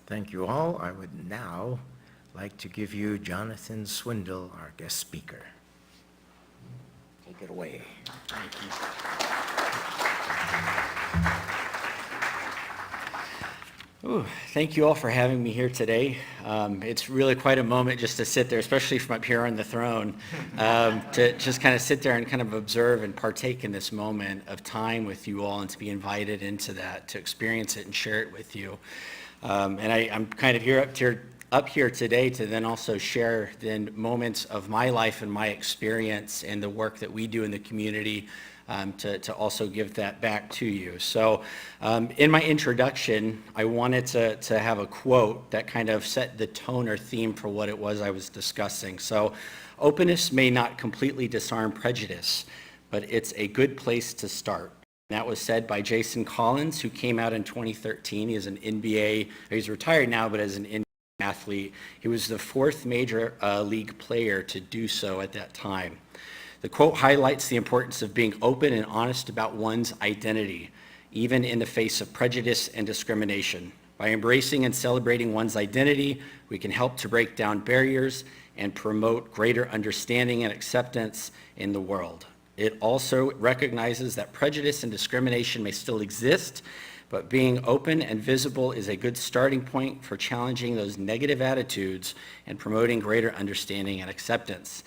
Thank you all. I would now like to give you Johnathan Swindle, our guest speaker. Take it away. Thank you. Ooh, thank you all for having me here today. It's really quite a moment just to sit there, especially from up here on the throne, to just kind of sit there and kind of observe and partake in this moment of time with you all and to be invited into that, to experience it and share it with you. And I'm kind of up here today to then also share then moments of my life and my experience and the work that we do in the community, to also give that back to you. So in my introduction, I wanted to have a quote that kind of set the tone or theme for what it was I was discussing. So openness may not completely disarm prejudice, but it's a good place to start. That was said by Jason Collins, who came out in 2013. He is an NBA, he's retired now, but as an NBA athlete, he was the fourth major league player to do so at that time. The quote highlights the importance of being open and honest about one's identity, even in the face of prejudice and discrimination. By embracing and celebrating one's identity, we can help to break down barriers and promote greater understanding and acceptance in the world. It also recognizes that prejudice and discrimination may still exist, but being open and visible is a good starting point for challenging those negative attitudes and promoting greater understanding and acceptance.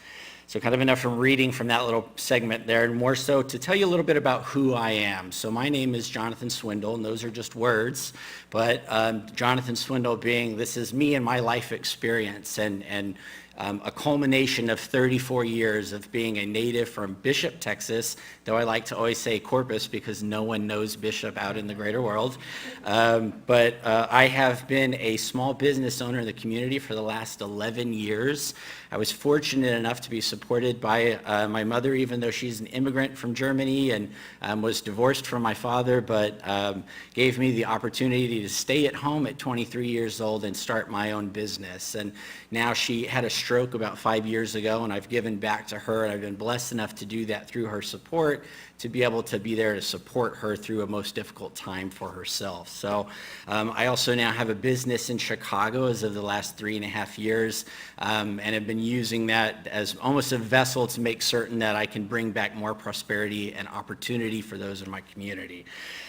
So kind of enough from reading from that little segment there, and more so to tell you a little bit about who I am. So my name is Johnathan Swindle, and those are just words, but Johnathan Swindle being, this is me and my life experience, and a culmination of 34 years of being a native from Bishop, Texas, though I like to always say Corpus because no one knows Bishop out in the greater world. But I have been a small business owner in the community for the last 11 years. I was fortunate enough to be supported by my mother, even though she's an immigrant from Germany and was divorced from my father, but gave me the opportunity to stay at home at 23 years old and start my own business. And now she had a stroke about 5 years ago, and I've given back to her, and I've been blessed enough to do that through her support, to be able to be there to support her through a most difficult time for herself. So I also now have a business in Chicago as of the last 3.5 years, and have been using that as almost a vessel to make certain that I can bring back more prosperity and opportunity for those in my community.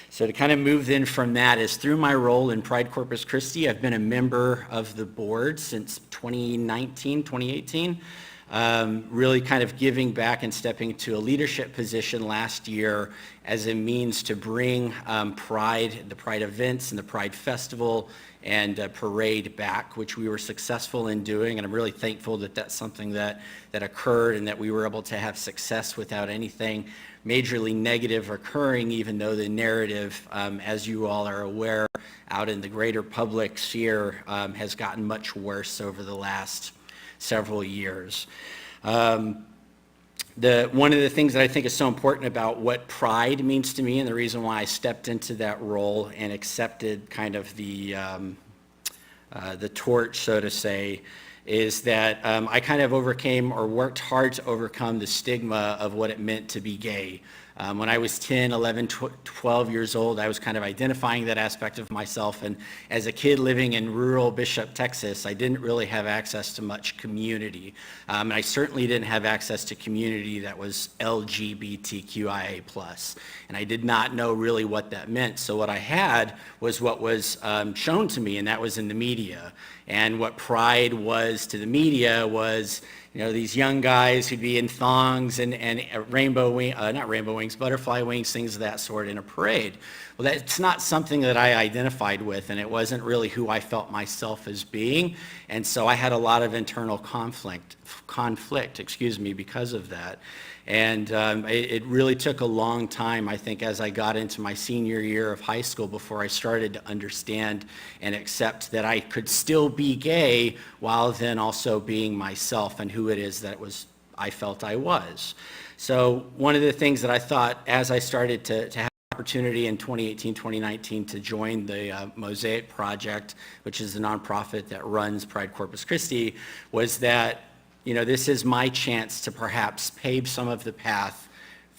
So to kind of move in from that is through my role in Pride Corpus Christi, I've been a member of the board since 2018, really kind of giving back and stepping to a leadership position last year as a means to bring Pride, the Pride events and the Pride Festival and parade back, which we were successful in doing, and I'm really thankful that that's something that occurred and that we were able to have success without anything majorly negative occurring, even though the narrative, as you all are aware, out in the greater public sphere has gotten much worse over the last several years. One of the things that I think is so important about what pride means to me, and the reason why I stepped into that role and accepted kind of the torch, so to say, is that I kind of overcame or worked hard to overcome the stigma of what it meant to be gay. When I was 10, 11, 12 years old, I was kind of identifying that aspect of myself, and as a kid living in rural Bishop, Texas, I didn't really have access to much community. And I certainly didn't have access to community that was LGBTQIA+, and I did not know really what that meant. So what I had was what was shown to me, and that was in the media. And what pride was to the media was, these young guys who'd be in thongs and butterfly wings, things of that sort in a parade. Well, that's not something that I identified with, and it wasn't really who I felt myself as being. And so I had a lot of internal conflict, because of that. And it really took a long time, I think, as I got into my senior year of high school before I started to understand and accept that I could still be gay while then also being myself and who it is that I felt I was. So one of the things that I thought as I started to have opportunity in 2018, 2019 to join the Mosaic Project, which is the nonprofit that runs Pride Corpus Christi, was that this is my chance to perhaps pave some of the path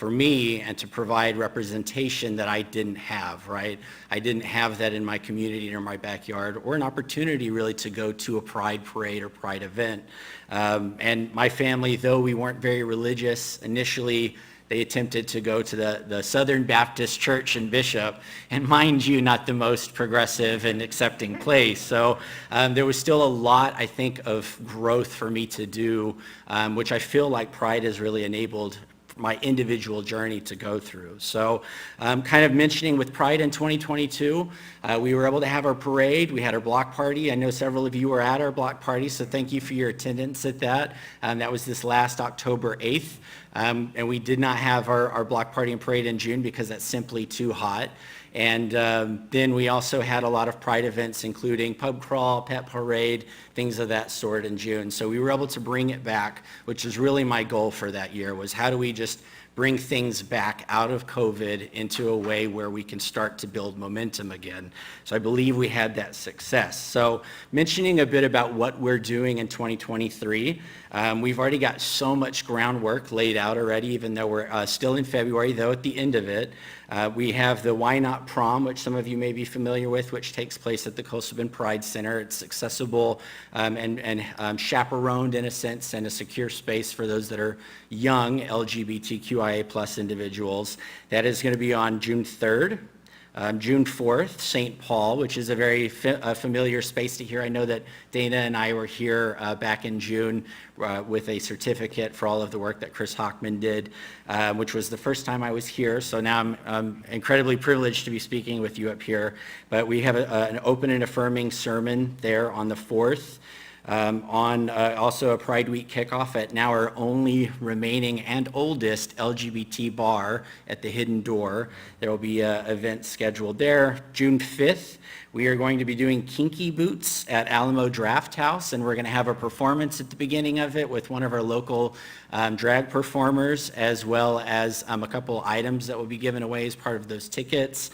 for me and to provide representation that I didn't have, right? I didn't have that in my community or my backyard, or an opportunity really to go to a pride parade or pride event. And my family, though we weren't very religious initially, they attempted to go to the Southern Baptist Church in Bishop, and mind you, not the most progressive and accepting place. So there was still a lot, I think, of growth for me to do, which I feel like Pride has really enabled my individual journey to go through. So kind of mentioning with Pride in 2022, we were able to have our parade. We had our block party. I know several of you were at our block party, so thank you for your attendance at that. That was this last October 8th. And we did not have our block party and parade in June because that's simply too hot. And then we also had a lot of Pride events, including pub crawl, pet parade, things of that sort in June. So we were able to bring it back, which is really my goal for that year, was how do we just bring things back out of COVID into a way where we can start to build momentum again. So I believe we had that success. So mentioning a bit about what we're doing in 2023, we've already got so much groundwork laid out already, even though we're still in February, though at the end of it. We have the Why Not Prom, which some of you may be familiar with, which takes place at the Coastal Bend Pride Center. It's accessible and chaperoned in a sense, and a secure space for those that are young LGBTQIA plus individuals. That is going to be on June 3rd. June 4th, St. Paul, which is a very familiar space to hear. I know that Dana and I were here back in June with a certificate for all of the work that Chris Hockman did, which was the first time I was here. So now I'm incredibly privileged to be speaking with you up here. But we have an open and affirming sermon there on the 4th. On also a Pride Week kickoff at now our only remaining and oldest LGBT bar at the Hidden Door. There will be an event scheduled there. June 5th, we are going to be doing Kinky Boots at Alamo Draft House, and we're going to have a performance at the beginning of it with one of our local drag performers, as well as a couple items that will be given away as part of those tickets.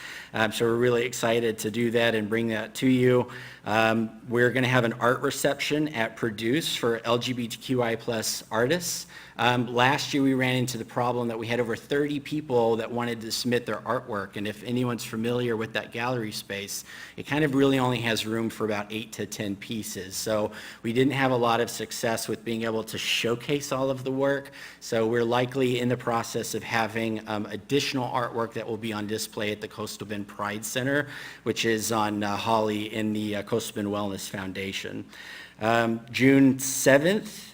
So we're really excited to do that and bring that to you. We're going to have an art reception at Produce for LGBTQI plus artists. Last year we ran into the problem that we had over 30 people that wanted to submit their artwork, and if anyone's familiar with that gallery space, it kind of really only has room for about 8 to 10 pieces. So we didn't have a lot of success with being able to showcase all of the work. So we're likely in the process of having additional artwork that will be on display at the Coastal Bend Pride Center, which is on Holly in the Coastal Bend Wellness Foundation. June 7th,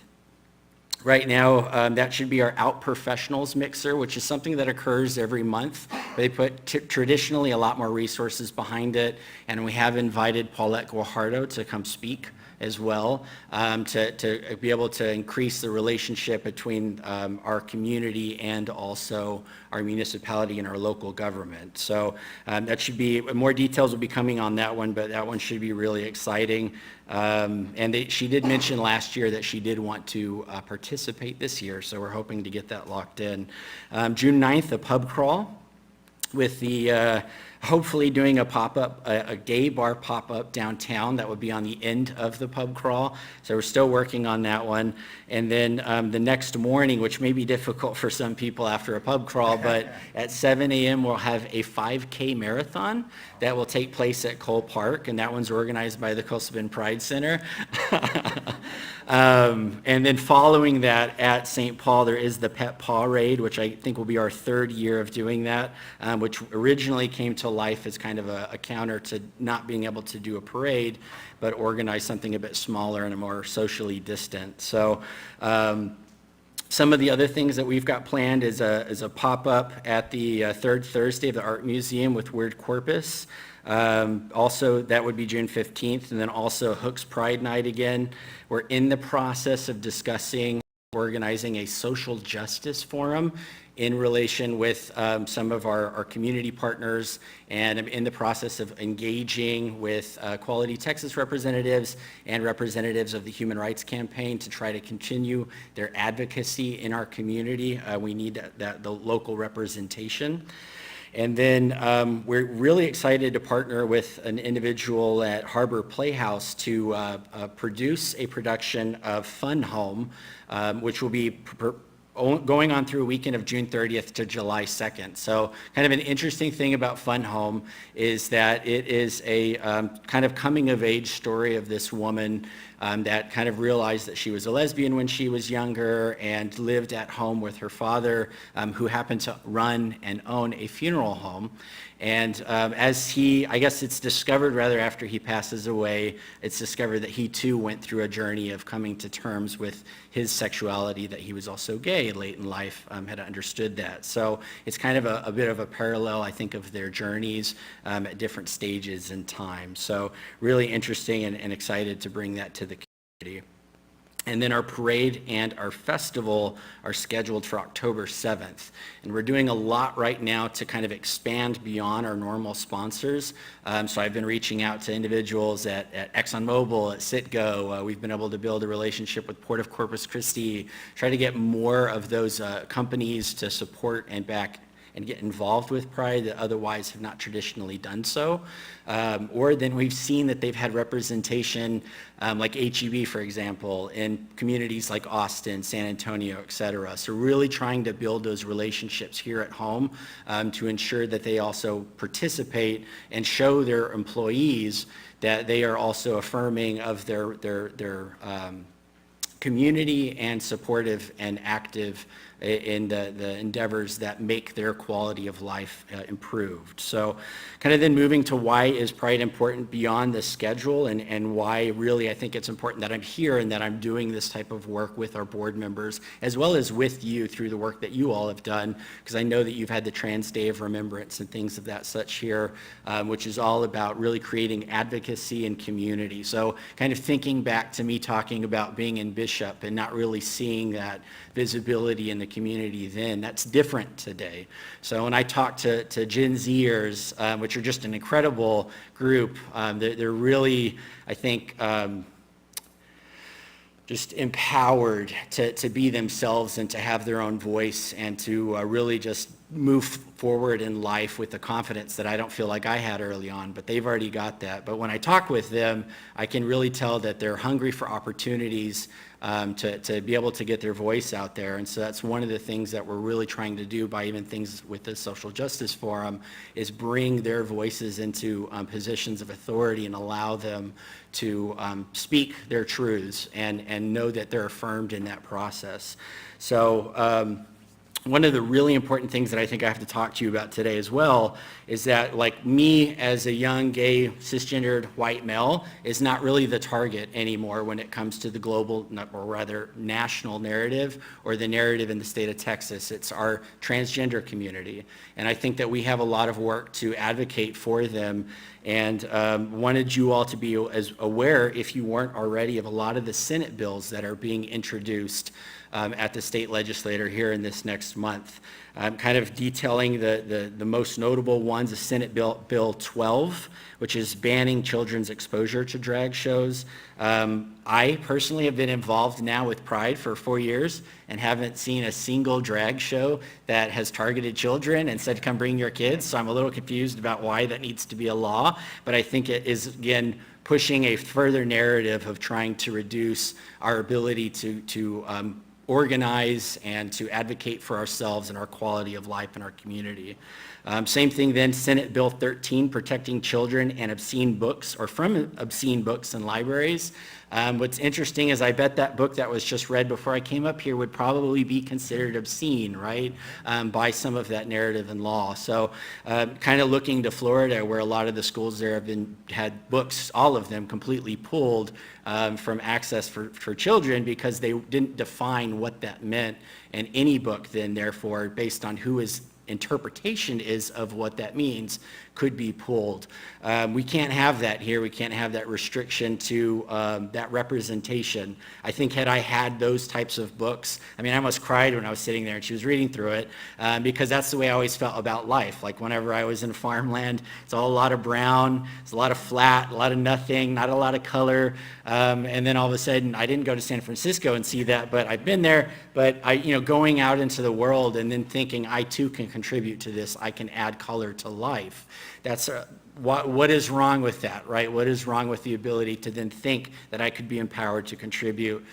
right now, that should be our Out Professionals mixer, which is something that occurs every month. They put traditionally a lot more resources behind it, and we have invited Paulette Guajardo to come speak as well, to be able to increase the relationship between our community and also our municipality and our local government. So that should be, more details will be coming on that one, but that one should be really exciting. And she did mention last year that she did want to participate this year, so we're hoping to get that locked in. June 9th, a pub crawl with the hopefully doing a pop-up, a gay bar pop-up downtown that would be on the end of the pub crawl. So we're still working on that one. And then the next morning, which may be difficult for some people after a pub crawl, but at 7 a.m. we'll have a 5K marathon that will take place at Cole Park, and that one's organized by the Coastal Bend Pride Center. And then following that at St. Paul, there is the Pet Parade, which I think will be our 3rd year of doing that, which originally came to life as kind of a counter to not being able to do a parade, but organize something a bit smaller and a more socially distant. So some of the other things that we've got planned is a pop-up at the 3rd Thursday of the Art Museum with Weird Corpus. Also, that would be June 15th, and then also Hooks Pride Night again. We're in the process of discussing organizing a social justice forum in relation with some of our community partners, and I'm in the process of engaging with Quality Texas representatives and representatives of the Human Rights Campaign to try to continue their advocacy in our community. We need the local representation. And then we're really excited to partner with an individual at Harbor Playhouse to produce a production of Fun Home, which will be going on through a weekend of June 30th to July 2nd. So kind of an interesting thing about Fun Home is that it is a kind of coming of age story of this woman that kind of realized that she was a lesbian when she was younger and lived at home with her father, who happened to run and own a funeral home. And I guess it's discovered rather after he passes away, it's discovered that he too went through a journey of coming to terms with his sexuality, that he was also gay late in life, had understood that. So it's kind of a bit of a parallel, I think, of their journeys at different stages in time. So really interesting and excited to bring that to the community. And then our parade and our festival are scheduled for October 7th. And we're doing a lot right now to kind of expand beyond our normal sponsors. So I've been reaching out to individuals at ExxonMobil, at Citgo. We've been able to build a relationship with Port of Corpus Christi, try to get more of those companies to support and back and get involved with Pride that otherwise have not traditionally done so. Or then we've seen that they've had representation, like HEB, for example, in communities like Austin, San Antonio, et cetera. So really trying to build those relationships here at home to ensure that they also participate and show their employees that they are also affirming of their community and supportive and active in the endeavors that make their quality of life improved. So kind of then moving to why is Pride important beyond the schedule, and why really I think it's important that I'm here and that I'm doing this type of work with our board members, as well as with you through the work that you all have done, because I know that you've had the Trans Day of Remembrance and things of that such here, which is all about really creating advocacy and community. So kind of thinking back to me talking about being in Bishop and not really seeing that visibility in the community then, that's different today. So when I talk to Gen Zers, which are just an incredible group, they're really, I think, just empowered to be themselves and to have their own voice and to really just move forward in life with the confidence that I don't feel like I had early on, but they've already got that. But when I talk with them, I can really tell that they're hungry for opportunities to be able to get their voice out there. And so that's one of the things that we're really trying to do by even things with the Social Justice Forum, is bring their voices into positions of authority and allow them to speak their truths and know that they're affirmed in that process. So one of the really important things that I think I have to talk to you about today as well is that, like, me as a young, gay, cisgendered white male is not really the target anymore when it comes to the global, or rather national narrative, or the narrative in the state of Texas. It's our transgender community. And I think that we have a lot of work to advocate for them, and wanted you all to be as aware, if you weren't already, of a lot of the Senate bills that are being introduced at the state legislature here in this next month. Kind of detailing the most notable ones, the Senate Bill 12, which is banning children's exposure to drag shows. I personally have been involved now with Pride for 4 years and haven't seen a single drag show that has targeted children and said, come bring your kids. So I'm a little confused about why that needs to be a law, but I think it is, again, pushing a further narrative of trying to reduce our ability to organize and to advocate for ourselves and our quality of life in our community. Same thing then, Senate Bill 13, protecting children and obscene books, or from obscene books in libraries. What's interesting is I bet that book that was just read before I came up here would probably be considered obscene, right, by some of that narrative and law. So kind of looking to Florida, where a lot of the schools there have had books, all of them, completely pulled from access for children because they didn't define what that meant. And any book then, therefore, based on who is interpretation is of what that means, could be pulled. We can't have that here. We can't have that restriction to that representation. I think had I had those types of books, I mean, I almost cried when I was sitting there and she was reading through it, because that's the way I always felt about life. Like whenever I was in farmland, it's all a lot of brown, it's a lot of flat, a lot of nothing, not a lot of color. And then all of a sudden, I didn't go to San Francisco and see that, but I've been there. But going out into the world and then thinking I too can contribute to this, I can add color to life. That's what is wrong with that, right? What is wrong with the ability to then think that I could be empowered to contribute,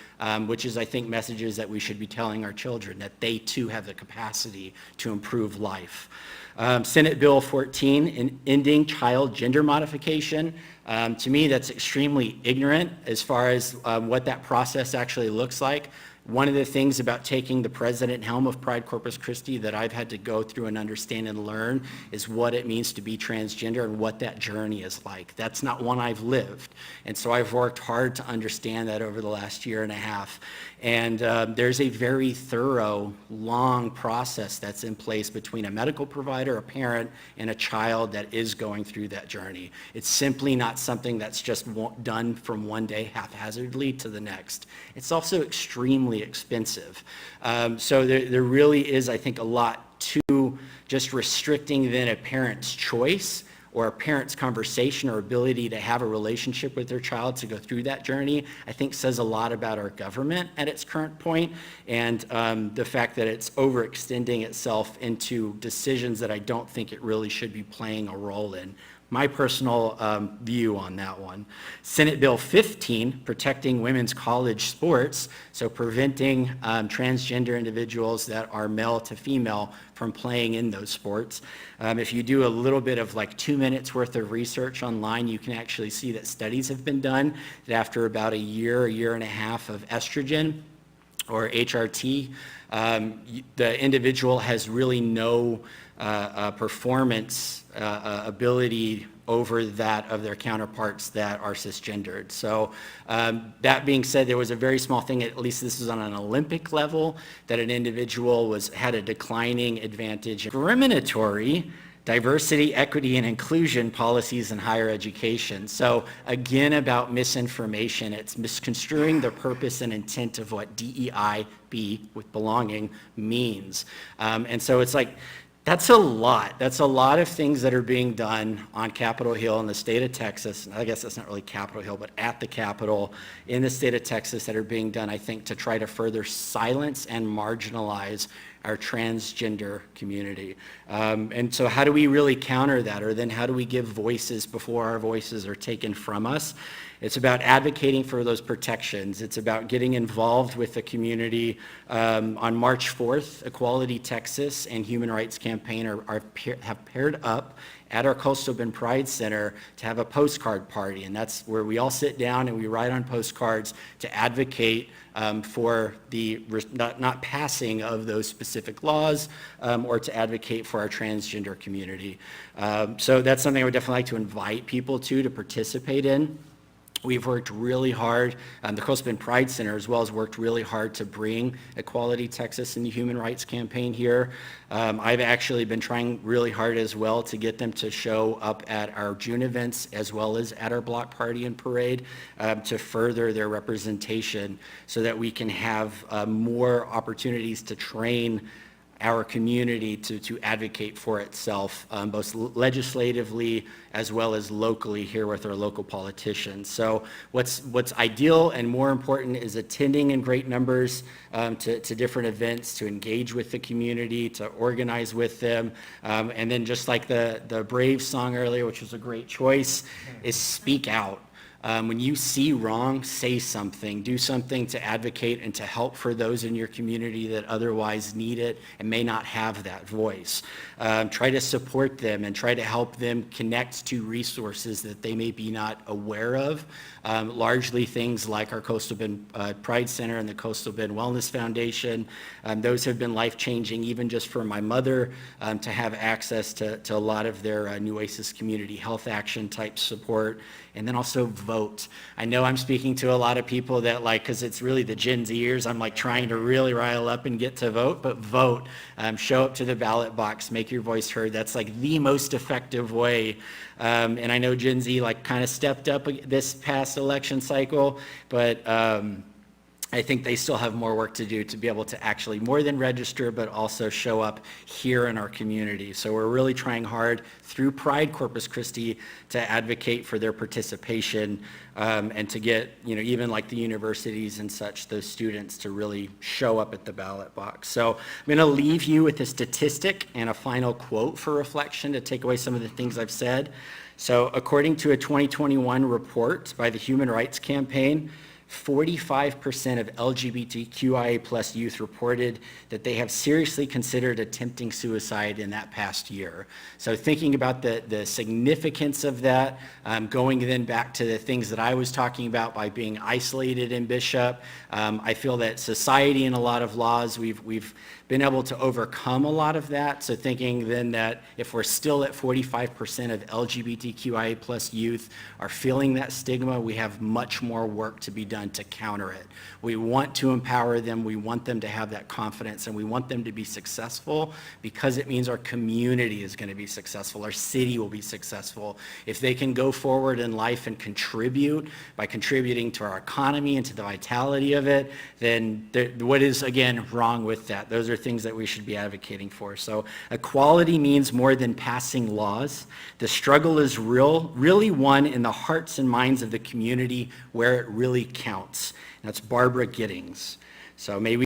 which is, I think, messages that we should be telling our children, that they too have the capacity to improve life. Senate Bill 14, ending child gender modification. To me, that's extremely ignorant as far as what that process actually looks like. One of the things about taking the president helm of Pride Corpus Christi that I've had to go through and understand and learn is what it means to be transgender and what that journey is like. That's not one I've lived. And so I've worked hard to understand that over the last year and a half. And there's a very thorough, long process that's in place between a medical provider, a parent, and a child that is going through that journey. It's simply not something that's just done from one day haphazardly to the next. It's also extremely expensive. So there really is, I think, a lot to just restricting then a parent's choice or a parent's conversation or ability to have a relationship with their child to go through that journey, I think says a lot about our government at its current point, and the fact that it's overextending itself into decisions that I don't think it really should be playing a role in. My personal view on that one. Senate Bill 15, protecting women's college sports, so preventing transgender individuals that are male to female from playing in those sports. If you do a little bit of like 2 minutes worth of research online, you can actually see that studies have been done that after about a year and a half of estrogen or HRT, the individual has really no performance ability over that of their counterparts that are cisgendered. So that being said, there was a very small thing, at least this is on an Olympic level, that an individual had a declining advantage. Discriminatory diversity, equity, and inclusion policies in higher education. So again, about misinformation, it's misconstruing the purpose and intent of what DEI, B, with belonging, means. And so it's like, that's a lot. That's a lot of things that are being done on Capitol Hill in the state of Texas. I guess that's not really Capitol Hill, but at the Capitol in the state of Texas that are being done, I think, to try to further silence and marginalize our transgender community. And so how do we really counter that? Or then how do we give voices before our voices are taken from us? It's about advocating for those protections. It's about getting involved with the community. On March 4th, Equality Texas and Human Rights Campaign have paired up at our Coastal Bend Pride Center to have a postcard party. And that's where we all sit down and we write on postcards to advocate for the not passing of those specific laws or to advocate for our transgender community. So that's something I would definitely like to invite people to participate in. We've worked really hard, the Coastal Bend Pride Center as well has worked really hard to bring Equality Texas and the Human Rights Campaign here. I've actually been trying really hard as well to get them to show up at our June events as well as at our block party and parade to further their representation so that we can have more opportunities to train our community to advocate for itself, both legislatively as well as locally here with our local politicians. So what's ideal and more important is attending in great numbers to different events, to engage with the community, to organize with them, and then just like the Brave song earlier, which was a great choice, is speak out. When you see wrong, say something. Do something to advocate and to help for those in your community that otherwise need it and may not have that voice. Try to support them and try to help them connect to resources that they may be not aware of. Largely things like our Coastal Bend Pride Center and the Coastal Bend Wellness Foundation. Those have been life-changing, even just for my mother, to have access to a lot of their Nueces Community Health Action type support. And then also vote. I know I'm speaking to a lot of people that because it's really the Gen Zers, I'm trying to really rile up and get to vote, but vote. Show up to the ballot box, make your voice heard. That's the most effective way. And I know Gen Z kind of stepped up this past election cycle, but I think they still have more work to do to be able to actually more than register, but also show up here in our community. So we're really trying hard through Pride Corpus Christi to advocate for their participation and to get, even like the universities and such, those students to really show up at the ballot box. So I'm going to leave you with a statistic and a final quote for reflection to take away some of the things I've said. So according to a 2021 report by the Human Rights Campaign, 45% of LGBTQIA plus youth reported that they have seriously considered attempting suicide in that past year. So thinking about the significance of that, going then back to the things that I was talking about by being isolated in Bishop, I feel that society and a lot of laws, we've been able to overcome a lot of that. So thinking then that if we're still at 45% of LGBTQIA plus youth are feeling that stigma, we have much more work to be done to counter it. We want to empower them, we want them to have that confidence, and we want them to be successful because it means our community is going to be successful, our city will be successful. If they can go forward in life and contribute by contributing to our economy and to the vitality of it, then what is, again, wrong with that? Those are things that we should be advocating for. So equality means more than passing laws. The struggle is really won in the hearts and minds of the community where it really counts. That's Barbara Giddings. So may we